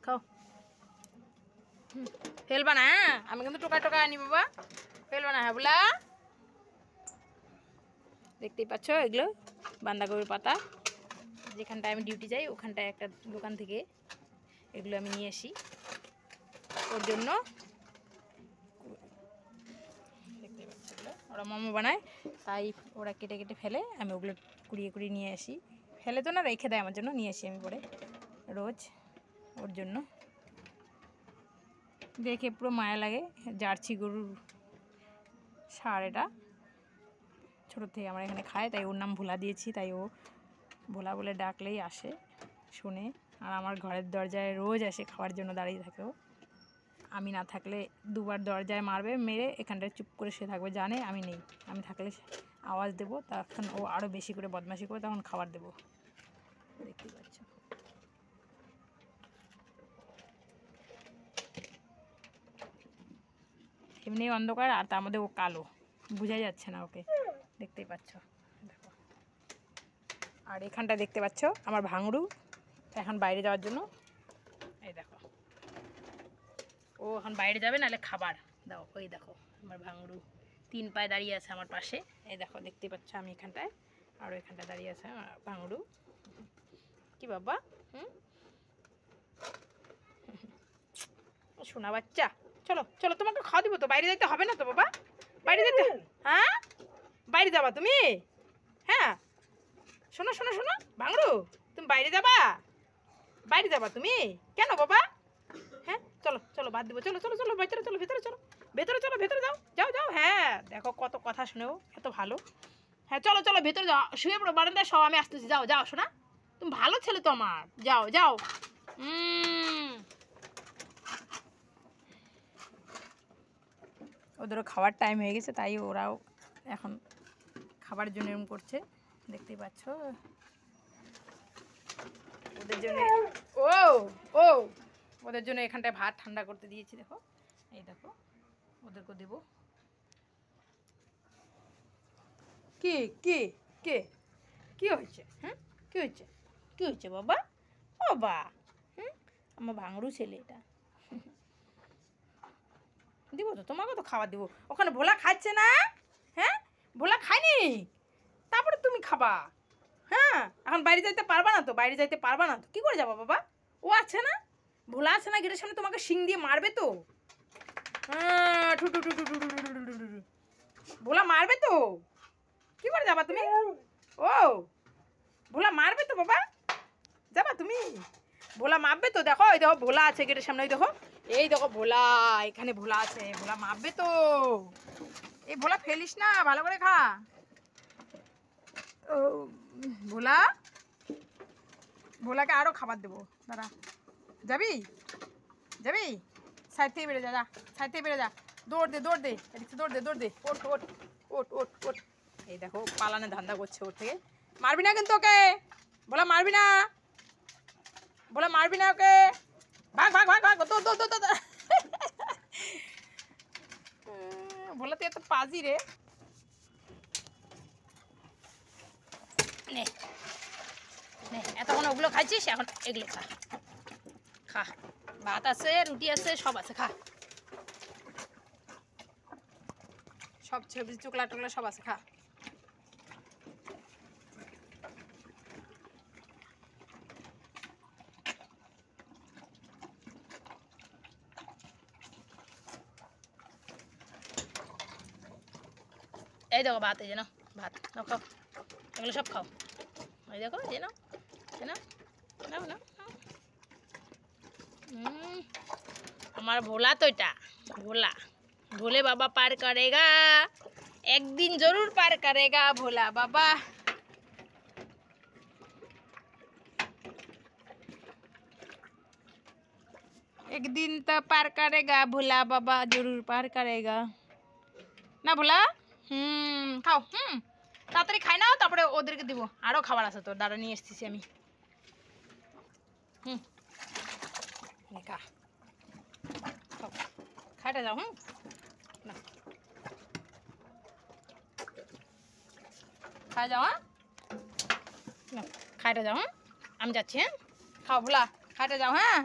খাও। ফেলবা না, হ্যাঁ? আমি কিন্তু টোকা টোকা আনি বাবা, ফেলবা না। হ্যাঁ ভোলা, দেখতেই পাচ্ছ এগুলো বাঁধাকপির পাতা। যেখানটায় আমি ডিউটি যাই ওখানটায় একটা দোকান থেকে এগুলো আমি নিয়ে আসি ওর জন্য। দেখতে পাচ্ছ এগুলো ওরা মোমো বানায়, তাই ওরা কেটে কেটে ফেলে, আমি ওগুলো কুড়িয়ে কুড়িয়ে নিয়ে আসি। ফেলে তো না, রেখে দেয় আমার জন্য, নিয়ে আসি আমি পরে রোজ ওর জন্য। দেখে পুরো মায়া লাগে, জার্সি গরুর সার এটা, ছোটো থেকে আমার এখানে খায়, তাই ওর নাম ভোলা দিয়েছি। তাই ও ভোলা বলে ডাকলেই আসে, শুনে। আর আমার ঘরের দরজায় রোজ আসে খাওয়ার জন্য দাঁড়িয়ে থাকে ও। আমি না থাকলে দুবার দরজায় মারবে, মেরে এখানটায় চুপ করে শুয়ে থাকবে, জানে আমি নেই। আমি থাকলে আওয়াজ দেবো, তখন ও আরও বেশি করে বদমাশি করে, তখন খাবার দেবো। দেখতেই পাচ্ছ। এমনি অন্ধকার, আর তার মধ্যে ও কালো, বোঝাই যাচ্ছে না ওকে, দেখতেই পাচ্ছ। দেখো, আর এখানটা দেখতে পাচ্ছ আমার ভাঙড়ু এখন বাইরে যাওয়ার জন্য। এই দেখো, ও এখন বাইরে যাবে, নাহলে খাবার দাও। ওই দেখো আমার ভাঙড়ু 3 পায়ে দাঁড়িয়ে আছে আমার পাশে। এই দেখো, দেখতেই পাচ্ছ আমি এখানটায়, আর এখানটায় দাঁড়িয়ে আছে আমার ভাঙড়ু। কি বাবা, শোনা বাচ্চা, চলো চলো, তোমাকে খাওয়া দিব তো, বাইরে যেতে হবে না তো বাবা, বাইরে যেতে। হ্যাঁ, বাইরে যাবা তুমি? হ্যাঁ, শোনো শোনো শোনো ভাঙড়ু, তুমি বাইরে যাবা, বাইরে যাবা তুমি কেন বাবা? হ্যাঁ, চলো চলো, বাদ দেবো, চলো চলো চলো, ভেতরে চলো, ভেতরে চলো, ভেতরে চলো, ভেতরে যাও, যাও যাও। হ্যাঁ দেখো কত কথা শুনেও এত ভালো। হ্যাঁ চলো চলো, ভেতরে যাও, শুয়ে পড়ো বারান্দায়, সব আমি আসতেছি, যাও যাও শোনা, তুমি ভালো ছেলে তো আমার, যাও যাও। ওদেরও খাওয়ার টাইম হয়ে গেছে, তাই ওরাও এখন খাবার জন্য এরকম করছে, দেখতেই পাচ্ছ। ওদের জন্য ও ও ওদের জন্য এখানটায় ভাত ঠান্ডা করতে দিয়েছি। দেখো, এই দেখো, ওদেরকে দেবো। কি কি কে কি হয়েছে? হ্যাঁ, কি হয়েছে? কি হয়েছে বাবা? বাবা, আমার ভাঙড়ু ছেলে এটা। দিব তো, তোমাকে তো খাবার দিব। ওখানে ভোলা খাচ্ছে না? হ্যাঁ, ভোলা খায়নি, তারপরে তুমি খাবা। হ্যাঁ, এখন বাইরে যাইতে পারবা না তো, বাইরে যাইতে পারবা না তো, কী করে যাবা বাবা? ও আছে না, ভোলা আছে না, গেটের সামনে তোমাকে শিং দিয়ে মারবে তো। হ্যাঁ, ঠু টু টু টু টু টু টু টু টু টু। ভোলা মারবে তো, কী করে যাবা তুমি? ও, ভোলা মারবে তো বাবা, যাবা তুমি? ভোলা মারবে তো, দেখো ওই দেখো ভোলা আছে গেটের সামনে, ওই দেখো, এই দেখো ভোলা, এখানে ভোলা আছে, ভোলা মারবে তো। এই ভোলা ফেলিস না, ভালো করে খা। ও ভোলা, ভোলাকে আরও খাবার দেবো, দাঁড়া। যাবি যাবি, সাইড থেকে বেড়ে যা, যা সাইড থেকে বেড়ে যা, দৌড় দে দৌড় দে, এদিকে দৌড় দে দৌড় দে, ওঠ ওঠ ওঠ ওঠ ওঠ। এই দেখো পালানে ধান্দা করছে ওর থেকে। মারবি না কিন্তু ওকে, ভোলা মারবি না, ভোলা মারবি না ওকে, ভাগ ভাগ ভাগ ভাগ, দৌড় দৌড় দৌড় দৌড়। ভোলা তুই এত পাজি রে। নে নে, এতক্ষণ ওগুলো খাইছিস, এখন এগুলো খা, খা, ভাত আছে, রুটি আছে, সব আছে, খা, সব সবজি চোকলা টোকলা সব আছে, খা। এই দেখো ভাত, এই যে নাও ভাত, নাও খাও, এগুলো সব খাও। এই দেখো, এই নাও, নাও নাও নাও। আমার ভোলা তো, এটা ভোলা, भोले बाबा पार करेगा, एक दिन जरूर पार करेगा भोला बाबा। एक दिन तो पार करेगा भोला बाबा, जरूर पार करेगा ना भोला। खाओ, ताड़ाताड़ी खाई नाओ, तारपरे ओदेरके दिबो, आरो खाबार आछे तोर, दाঁড়া নিয়ে এসেছি আমি। खा, खाइटा जाओ। ना खा जाओ, ना खाइटा जाओ। আমি যাচ্ছি, হ্যাঁ, খাও ভোলা, খাইটা যাও। হ্যাঁ।